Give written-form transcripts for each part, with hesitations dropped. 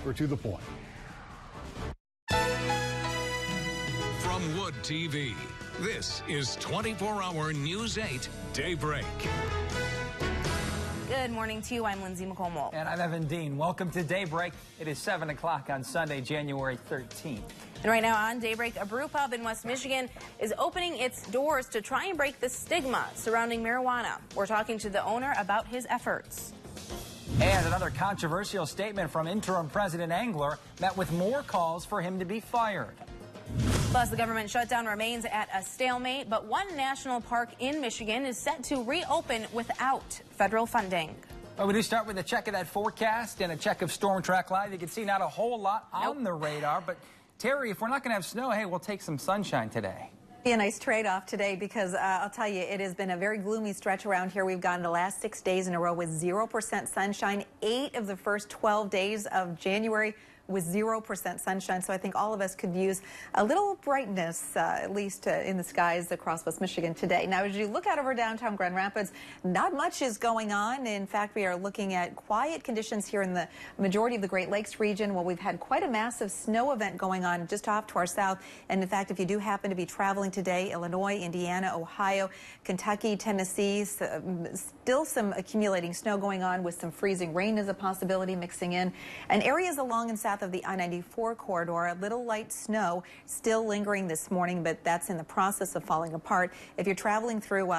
for To the Point. From Wood TV, this is 24-hour News 8 Daybreak. Good morning to you. I'm Lindsay McComo. And I'm Evan Dean. Welcome to Daybreak. It is 7 o'clock on Sunday, January 13th. And right now on Daybreak, a brew pub in West Michigan is opening its doors to try and break the stigma surrounding marijuana. We're talking to the owner about his efforts. And another controversial statement from interim President Engler met with more calls for him to be fired. Plus, the government shutdown remains at a stalemate, but one national park in Michigan is set to reopen without federal funding. Well, we do start with a check of that forecast and a check of Storm Track Live. You can see not a whole lot on the radar, but Terry, if we're not going to have snow, hey, we'll take some sunshine today. Be a nice trade-off today because I'll tell you, it has been a very gloomy stretch around here. We've gone the last 6 days in a row with 0% sunshine, 8 of the first 12 days of January with 0% sunshine. So I think all of us could use a little brightness, at least in the skies across West Michigan today. Now, as you look out over downtown Grand Rapids, not much is going on. In fact, we are looking at quiet conditions here in the majority of the Great Lakes region. Well, we've had quite a massive snow event going on just off to our south. And in fact, if you do happen to be traveling today, Illinois, Indiana, Ohio, Kentucky, Tennessee, still some accumulating snow going on with some freezing rain as a possibility mixing in. And areas along and south of the I-94 corridor, a little light snow still lingering this morning, but that's in the process of falling apart. If you're traveling through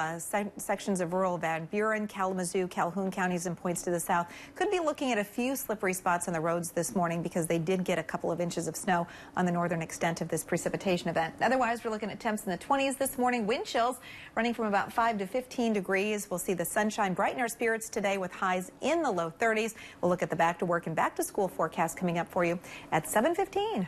sections of rural Van Buren, Kalamazoo, Calhoun counties and points to the south, could be looking at a few slippery spots on the roads this morning because they did get a couple of inches of snow on the northern extent of this precipitation event. Otherwise, we're looking at temps in the 20s this morning. Wind chills running from about 5 to 15 degrees. We'll see the sunshine brighten our spirits today with highs in the low 30s. We'll look at the back to work and back to school forecast coming up for you at 7:15.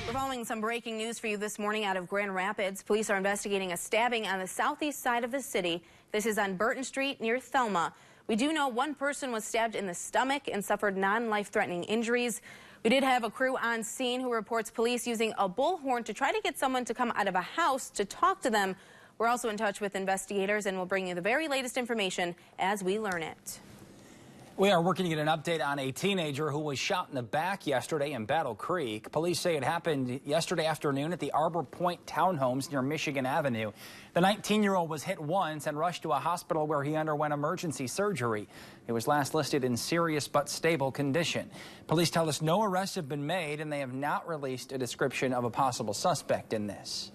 We're following some breaking news for you this morning out of Grand Rapids. Police are investigating a stabbing on the southeast side of the city. This is on Burton Street near Thelma. We do know one person was stabbed in the stomach and suffered non-life-threatening injuries. We did have a crew on scene who reports police using a bullhorn to try to get someone to come out of a house to talk to them. We're also in touch with investigators and we'll bring you the very latest information as we learn it. We are working to get an update on a teenager who was shot in the back yesterday in Battle Creek. Police say it happened yesterday afternoon at the Arbor Point townhomes near Michigan Avenue. The 19-year-old was hit once and rushed to a hospital where he underwent emergency surgery. He was last listed in serious but stable condition. Police tell us no arrests have been made and they have not released a description of a possible suspect in this.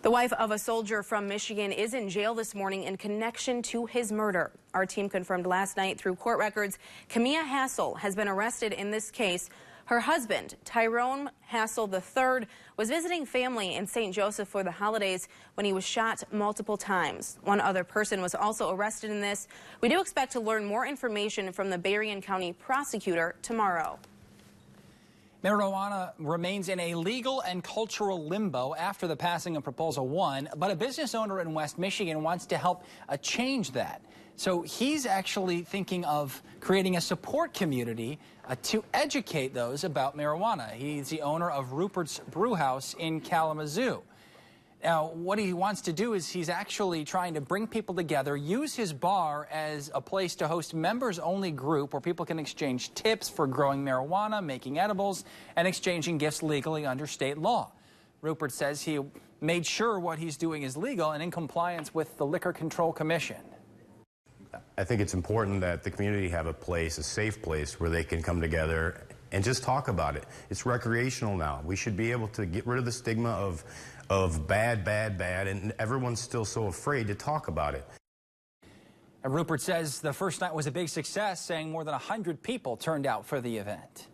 The wife of a soldier from Michigan is in jail this morning in connection to his murder. Our team confirmed last night through court records, Camilla Hassel has been arrested in this case. Her husband, Tyrone Hassel III, was visiting family in St. Joseph for the holidays when he was shot multiple times. One other person was also arrested in this. We do expect to learn more information from the Berrien County prosecutor tomorrow. Marijuana remains in a legal and cultural limbo after the passing of Proposal 1, but a business owner in West Michigan wants to help change that. So he's actually thinking of creating a support community to educate those about marijuana. He's the owner of Rupert's Brewhouse in Kalamazoo. Now, what he wants to do is he's actually trying to bring people together, use his bar as a place to host members-only group where people can exchange tips for growing marijuana, making edibles, and exchanging gifts legally under state law. Rupert says he made sure what he's doing is legal and in compliance with the Liquor Control Commission. I think it's important that the community have a place, a safe place, where they can come together and just talk about it. It's recreational now. We should be able to get rid of the stigma of bad, and everyone's still so afraid to talk about it. And Rupert says the first night was a big success, saying more than 100 people turned out for the event.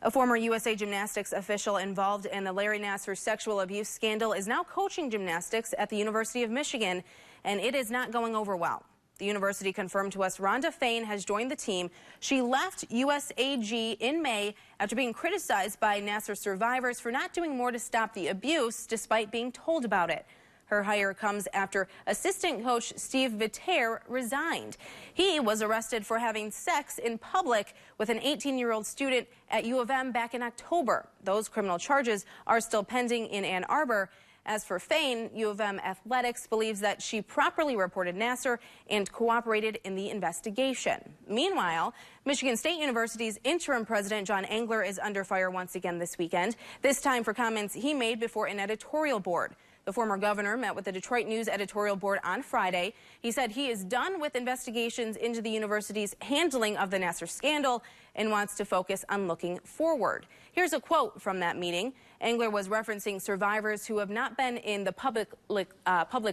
A former USA Gymnastics official involved in the Larry Nassar sexual abuse scandal is now coaching gymnastics at the University of Michigan, and it is not going over well. The university confirmed to us Rhonda Fain has joined the team. She left USAG in May after being criticized by Nassar survivors for not doing more to stop the abuse, despite being told about it. Her hire comes after assistant coach Steve Viter resigned. He was arrested for having sex in public with an 18-year-old student at U of M back in October. Those criminal charges are still pending in Ann Arbor. As for Fain, U of M Athletics believes that she properly reported Nassar and cooperated in the investigation. Meanwhile, Michigan State University's interim president John Engler is under fire once again this weekend, this time for comments he made before an editorial board. The former governor met with the Detroit News editorial board on Friday. He said he is done with investigations into the university's handling of the Nassar scandal and wants to focus on looking forward. Here's a quote from that meeting. Engler was referencing survivors who have not been in the public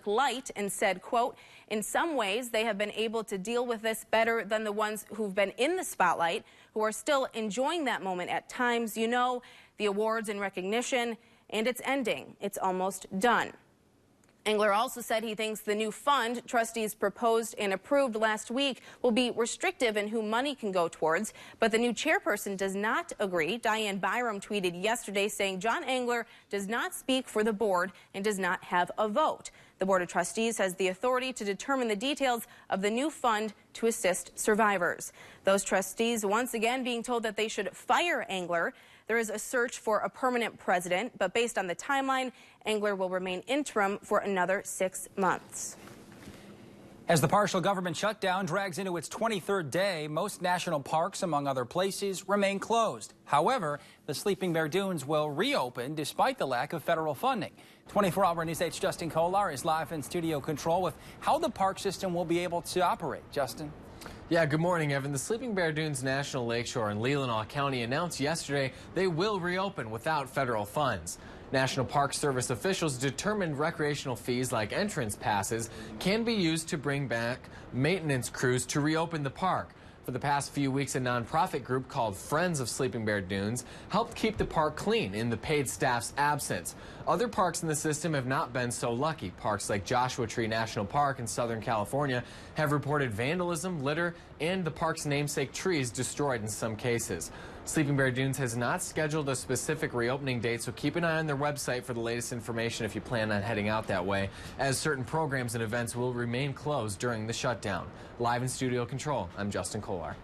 light and said, quote, in some ways they have been able to deal with this better than the ones who've been in the spotlight, who are still enjoying that moment at times, you know, the awards and recognition. And it's ending. It's almost done. Engler also said he thinks the new fund trustees proposed and approved last week will be restrictive in who money can go towards, but the new chairperson does not agree. Diane Byram tweeted yesterday saying John Engler does not speak for the board and does not have a vote. The Board of Trustees has the authority to determine the details of the new fund to assist survivors. Those trustees once again being told that they should fire Engler. There is a search for a permanent president, but based on the timeline, Engler will remain interim for another 6 months. As the partial government shutdown drags into its 23rd day, most national parks, among other places, remain closed. However, the Sleeping Bear Dunes will reopen despite the lack of federal funding. 24-hour News 8's Justin Kolar is live in studio control with how the park system will be able to operate. Justin? Yeah, good morning, Evan. The Sleeping Bear Dunes National Lakeshore in Leelanau County announced yesterday they will reopen without federal funds. National Park Service officials determined recreational fees like entrance passes can be used to bring back maintenance crews to reopen the park. For the past few weeks, a nonprofit group called Friends of Sleeping Bear Dunes helped keep the park clean in the paid staff's absence. Other parks in the system have not been so lucky. Parks like Joshua Tree National Park in Southern California have reported vandalism, litter, and the park's namesake trees destroyed in some cases. Sleeping Bear Dunes has not scheduled a specific reopening date, so keep an eye on their website for the latest information if you plan on heading out that way, as certain programs and events will remain closed during the shutdown. Live in studio control, I'm Justin Kolar.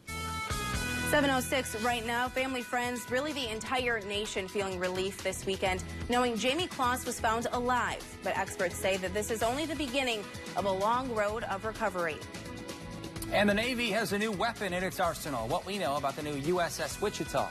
7:06 right now. Family, friends, really the entire nation feeling relief this weekend, knowing Jamie Kloss was found alive. But experts say that this is only the beginning of a long road of recovery. And the Navy has a new weapon in its arsenal. What we know about the new USS Wichita.